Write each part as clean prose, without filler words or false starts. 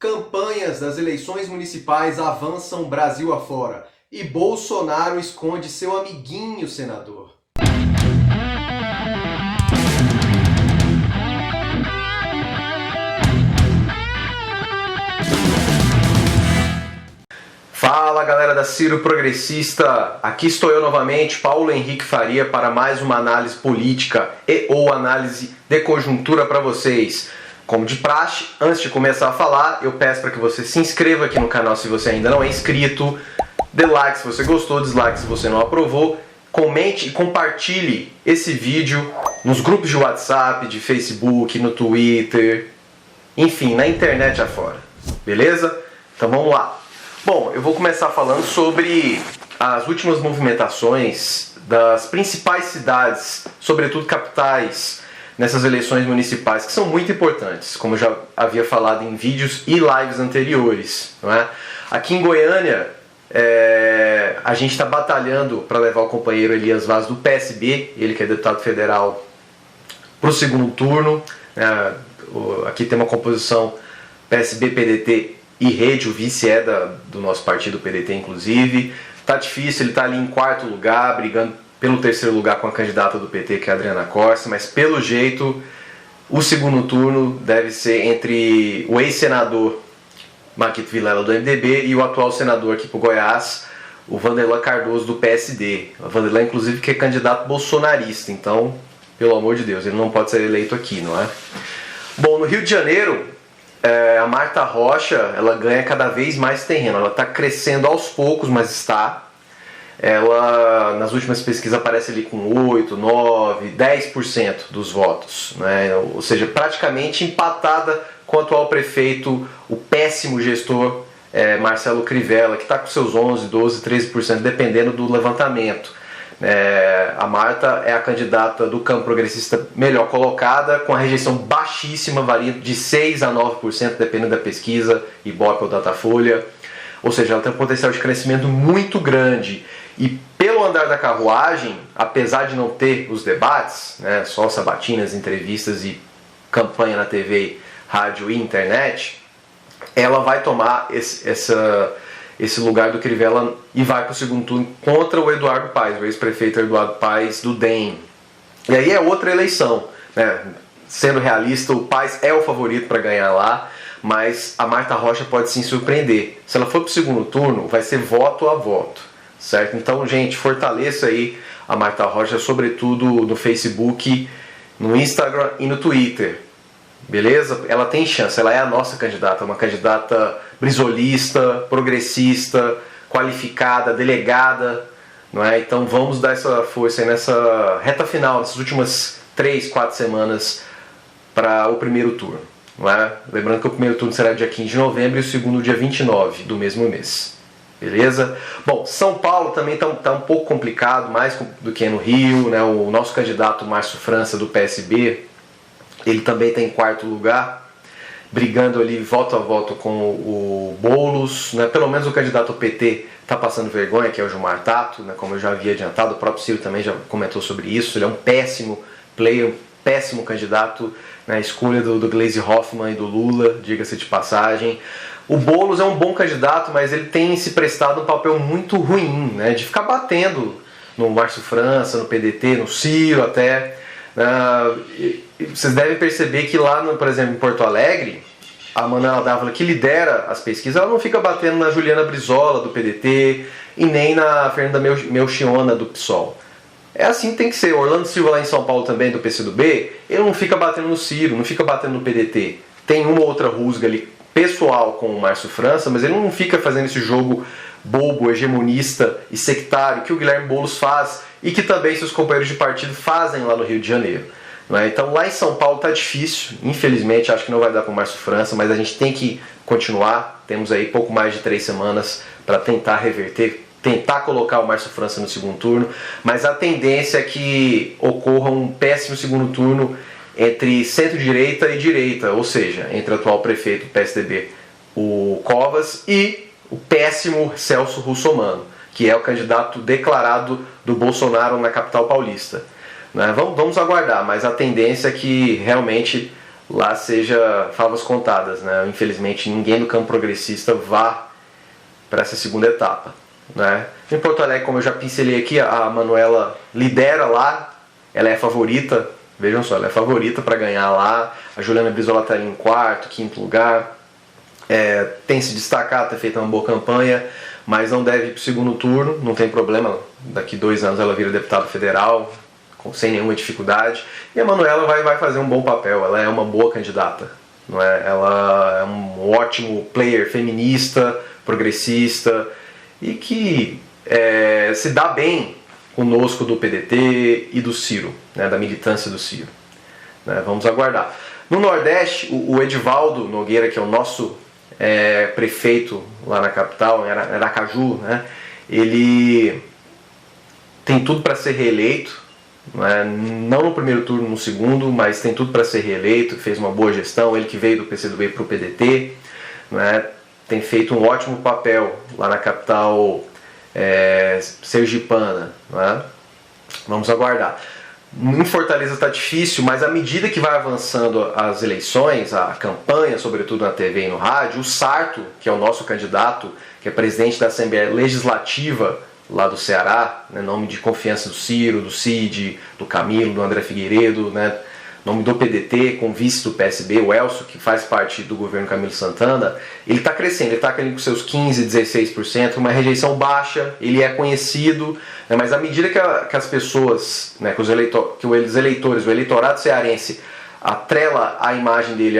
Campanhas das eleições municipais avançam Brasil afora e Bolsonaro esconde seu amiguinho senador. Fala galera da Ciro Progressista, aqui estou eu novamente, Paulo Henrique Faria, para mais uma análise política e ou análise de conjuntura para vocês. Como de praxe, antes de começar a falar, eu peço para que você se inscreva aqui no canal se você ainda não é inscrito, dê like se você gostou, dislike se você não aprovou, comente e compartilhe esse vídeo nos grupos de WhatsApp, de Facebook, no Twitter, enfim, na internet afora, beleza? Então vamos lá. Bom, eu vou começar falando sobre as últimas movimentações das principais cidades, sobretudo capitais, nessas eleições municipais, que são muito importantes, como eu já havia falado em vídeos e lives anteriores. Não é? Aqui em Goiânia, a gente está batalhando para levar o companheiro Elias Vaz do PSB, ele que é deputado federal, para o segundo turno. Aqui tem uma composição PSB, PDT e Rede, o vice do nosso partido, PDT, inclusive. Tá difícil, ele está ali em quarto lugar, brigando pelo terceiro lugar com a candidata do PT, que é a Adriana Corsi, mas pelo jeito o segundo turno deve ser entre o ex-senador Marquito Vilela do MDB e o atual senador aqui para o Goiás, o Vanderlan Cardoso do PSD. O Vanderlan, inclusive, que é candidato bolsonarista, então, pelo amor de Deus, ele não pode ser eleito aqui, não é? Bom, no Rio de Janeiro, a Marta Rocha, ela ganha cada vez mais terreno, ela está crescendo aos poucos, mas está. Ela, nas últimas pesquisas, aparece ali com 8, 9, 10% dos votos, né? Ou seja, praticamente empatada com o atual prefeito, o péssimo gestor Marcelo Crivella, que está com seus 11, 12, 13%, dependendo do levantamento. A Marta é a candidata do campo progressista melhor colocada, com a rejeição baixíssima, variando de 6 a 9%, dependendo da pesquisa, Ibope ou Datafolha. Ou seja, ela tem um potencial de crescimento muito grande. E pelo andar da carruagem, apesar de não ter os debates, né, só sabatinas, entrevistas e campanha na TV, rádio e internet, ela vai tomar esse lugar do Crivella e vai para o segundo turno contra o Eduardo Paes, o ex-prefeito Eduardo Paes do DEM. E aí é outra eleição, né? Sendo realista, o Paes é o favorito para ganhar lá, mas a Marta Rocha pode sim surpreender. Se ela for para o segundo turno, vai ser voto a voto. Certo? Então, gente, fortaleça aí a Marta Rocha, sobretudo no Facebook, no Instagram e no Twitter. Beleza? Ela tem chance, ela é a nossa candidata, uma candidata brisolista, progressista, qualificada, delegada, não é? Então vamos dar essa força aí nessa reta final, nessas últimas 3, 4 semanas para o primeiro turno. Não é? Lembrando que o primeiro turno será dia 15 de novembro e o segundo dia 29 do mesmo mês. Beleza? Bom, São Paulo também está um pouco complicado, mais do que no Rio, né? O nosso candidato Márcio França do PSB, ele também está em quarto lugar, brigando ali voto a voto com o Boulos, né? Pelo menos o candidato ao PT está passando vergonha, que é o Gilmar Tato, né? Como eu já havia adiantado, o próprio Ciro também já comentou sobre isso, ele é um péssimo player, um péssimo candidato, na escolha do Gleisi Hoffmann e do Lula, diga-se de passagem. O Boulos é um bom candidato, mas ele tem se prestado um papel muito ruim, né, de ficar batendo no Márcio França, no PDT, no Ciro até. Vocês devem perceber que lá, por exemplo, em Porto Alegre, a Manuela Dávila, que lidera as pesquisas, ela não fica batendo na Juliana Brizola, do PDT, e nem na Fernanda Melchiona, do PSOL. É assim que tem que ser. O Orlando Silva lá em São Paulo também, do PCdoB, ele não fica batendo no Ciro, não fica batendo no PDT. Tem uma outra rusga ali pessoal com o Márcio França, mas ele não fica fazendo esse jogo bobo, hegemonista e sectário que o Guilherme Boulos faz e que também seus companheiros de partido fazem lá no Rio de Janeiro. Não é? Então lá em São Paulo tá difícil, infelizmente acho que não vai dar com o Márcio França, mas a gente tem que continuar, temos aí pouco mais de 3 semanas para tentar reverter, tentar colocar o Márcio França no segundo turno, mas a tendência é que ocorra um péssimo segundo turno entre centro-direita e direita, ou seja, entre o atual prefeito do PSDB, o Covas, e o péssimo Celso Russomano, que é o candidato declarado do Bolsonaro na capital paulista. Né? Vamos aguardar, mas a tendência é que realmente lá seja favas contadas, né? Infelizmente ninguém do campo progressista vá para essa segunda etapa, né? Em Porto Alegre, como eu já pincelei aqui, a Manuela lidera lá, ela é a favorita, vejam só, ela é a favorita para ganhar lá. A Juliana Brizola está em quarto, quinto lugar, tem se destacado, tem feito uma boa campanha, mas não deve ir para o segundo turno, não tem problema, daqui 2 anos ela vira deputada federal, sem nenhuma dificuldade, e a Manuela vai fazer um bom papel, ela é uma boa candidata, não é? Ela é um ótimo player feminista, progressista, e que se dá bem conosco do PDT e do Ciro, né, da militância do Ciro, né? Vamos aguardar. No Nordeste, o Edivaldo Nogueira, que é o nosso prefeito lá na capital, em Aracaju, né, ele tem tudo para ser reeleito, não no primeiro turno, no segundo, mas tem tudo para ser reeleito, fez uma boa gestão, ele que veio do PCdoB para o PDT, tem feito um ótimo papel lá na capital sergipana, vamos aguardar. Em Fortaleza está difícil, mas à medida que vai avançando as eleições, a campanha, sobretudo na TV e no rádio, o Sarto, que é o nosso candidato, que é presidente da Assembleia Legislativa lá do Ceará, né, nome de confiança do Ciro, do Cid, do Camilo, do André Figueiredo, né, nome do PDT, com vice do PSB, o Elcio, que faz parte do governo Camilo Santana, ele está crescendo, ele está com seus 15%, 16%, uma rejeição baixa, ele é conhecido, né, mas à medida que as pessoas, né, que os eleitores, o eleitorado cearense, atrela a imagem dele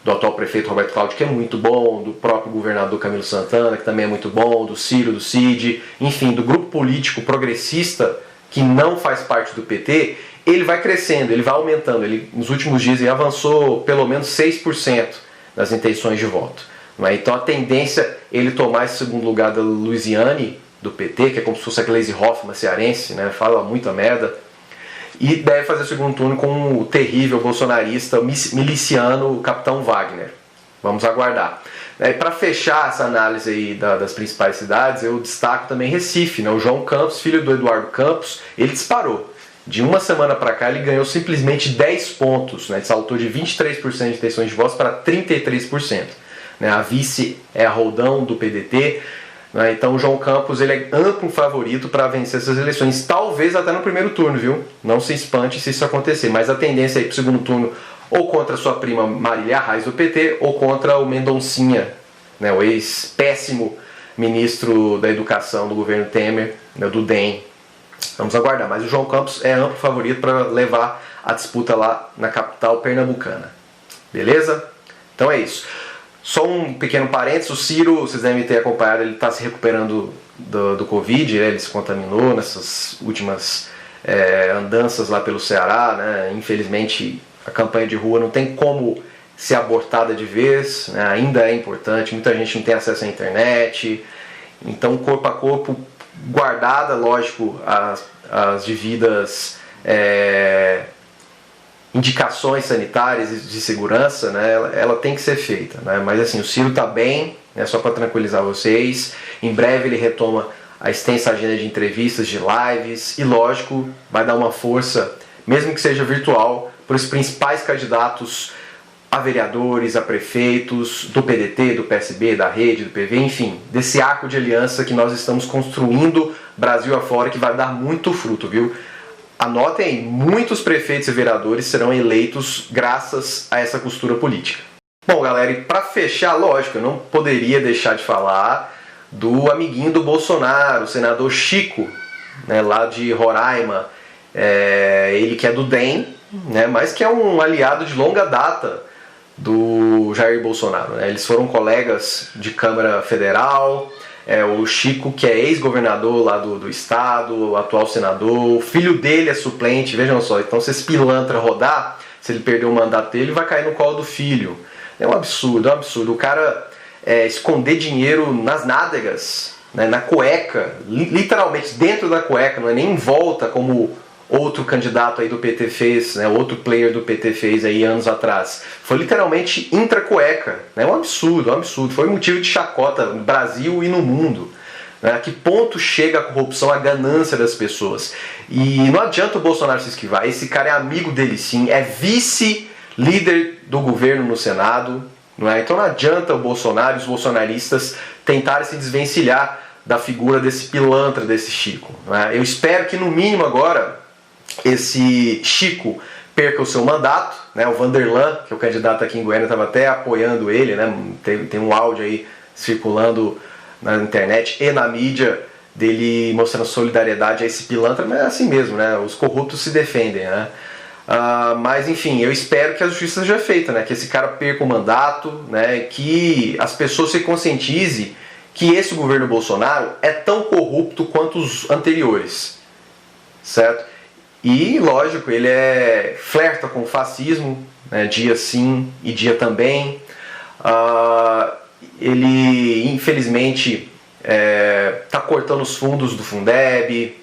do atual prefeito Roberto Cláudio, que é muito bom, do próprio governador Camilo Santana, que também é muito bom, do Ciro, do Cid, enfim, do grupo político progressista, que não faz parte do PT, ele vai crescendo, ele vai aumentando. Ele, nos últimos dias ele avançou pelo menos 6% nas intenções de voto. Então a tendência ele tomar esse segundo lugar da Luiziane, do PT, que é como se fosse a Gleisi Hoffmann cearense, né? Fala muita merda, e deve fazer o segundo turno com o terrível bolsonarista, miliciano, o Capitão Wagner. Vamos aguardar. Para fechar essa análise aí das principais cidades, eu destaco também Recife, né? O João Campos, filho do Eduardo Campos, ele disparou. De uma semana para cá ele ganhou simplesmente 10 pontos, né? Ele saltou de 23% de intenções de votos para 33%. Né? A vice é a Roldão, do PDT. Né? Então o João Campos ele é amplo favorito para vencer essas eleições, talvez até no primeiro turno, viu? Não se espante se isso acontecer, mas a tendência aí para o segundo turno ou contra sua prima Marília Reis do PT ou contra o Mendoncinha, né? O ex-péssimo ministro da Educação do governo Temer, né? Do DEM. Vamos aguardar, mas o João Campos é amplo favorito para levar a disputa lá na capital pernambucana. Beleza? Então é isso. Só um pequeno parênteses, o Ciro, vocês devem ter acompanhado, ele está se recuperando do Covid, né? Ele se contaminou nessas últimas andanças lá pelo Ceará, né? Infelizmente a campanha de rua não tem como ser abortada de vez, né? Ainda é importante, muita gente não tem acesso à internet, então corpo a corpo, guardada, lógico, as devidas indicações sanitárias e de segurança, né, ela tem que ser feita, né, mas assim, o Ciro está bem, né, só para tranquilizar vocês, em breve ele retoma a extensa agenda de entrevistas, de lives, e lógico, vai dar uma força, mesmo que seja virtual, para os principais candidatos a vereadores, a prefeitos, do PDT, do PSB, da Rede, do PV, enfim, desse arco de aliança que nós estamos construindo Brasil afora, que vai dar muito fruto, viu? Anotem, muitos prefeitos e vereadores serão eleitos graças a essa costura política. Bom, galera, e para fechar, lógico, eu não poderia deixar de falar do amiguinho do Bolsonaro, o senador Chico, né, lá de Roraima, ele que é do DEM, né, mas que é um aliado de longa data do Jair Bolsonaro, né? Eles foram colegas de Câmara Federal, o Chico, que é ex-governador lá do estado, o atual senador, o filho dele é suplente, vejam só, então se esse pilantra rodar, se ele perder o mandato dele, vai cair no colo do filho. É um absurdo, o cara esconder dinheiro nas nádegas, né, na cueca, literalmente dentro da cueca, não é nem em volta, como outro candidato aí do PT fez, né, outro player do PT fez aí anos atrás. Foi literalmente intra-cueca, né, um absurdo, foi motivo de chacota no Brasil e no mundo. Né, a que ponto chega a corrupção, a ganância das pessoas. E não adianta o Bolsonaro se esquivar, esse cara é amigo dele sim, é vice líder do governo no Senado, não é? Então não adianta o Bolsonaro e os bolsonaristas tentarem se desvencilhar da figura desse pilantra, desse Chico. Não é? Eu espero que no mínimo agora esse Chico perca o seu mandato, né? O Vanderlan, que é o candidato aqui em Goiânia, estava até apoiando ele, né? Tem um áudio aí circulando na internet e na mídia dele mostrando solidariedade a esse pilantra, mas é assim mesmo, né? Os corruptos se defendem, né? Mas enfim, eu espero que a justiça seja feita, né? Que esse cara perca o mandato, né? Que as pessoas se conscientizem que esse governo Bolsonaro é tão corrupto quanto os anteriores, certo? E, lógico, ele flerta com o fascismo, né, dia sim e dia também. Ele, infelizmente, está cortando os fundos do Fundeb.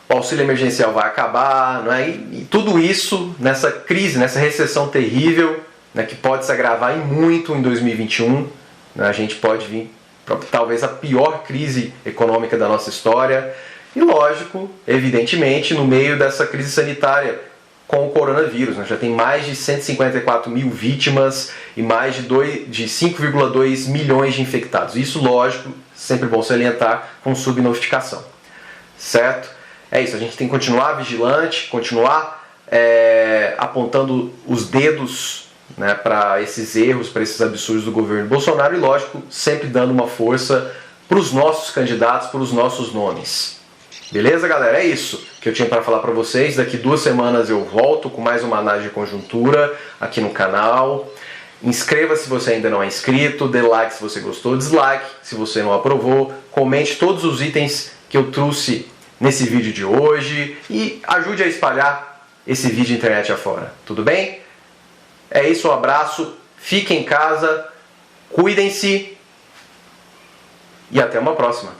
O auxílio emergencial vai acabar. Não é? E tudo isso nessa crise, nessa recessão terrível, né, que pode se agravar muito em 2021. Né, a gente pode vir para talvez a pior crise econômica da nossa história. E lógico, evidentemente, no meio dessa crise sanitária com o coronavírus, né? Já tem mais de 154 mil vítimas e mais de 5,2 milhões de infectados. Isso, lógico, sempre bom salientar, com subnotificação. Certo? É isso, a gente tem que continuar vigilante, continuar apontando os dedos, né, para esses erros, para esses absurdos do governo Bolsonaro e, lógico, sempre dando uma força para os nossos candidatos, para os nossos nomes. Beleza, galera? É isso que eu tinha para falar para vocês. Daqui 2 semanas eu volto com mais uma análise de conjuntura aqui no canal. Inscreva-se se você ainda não é inscrito, dê like se você gostou, dislike se você não aprovou, comente todos os itens que eu trouxe nesse vídeo de hoje e ajude a espalhar esse vídeo internet afora. Tudo bem? É isso, um abraço, fiquem em casa, cuidem-se e até uma próxima.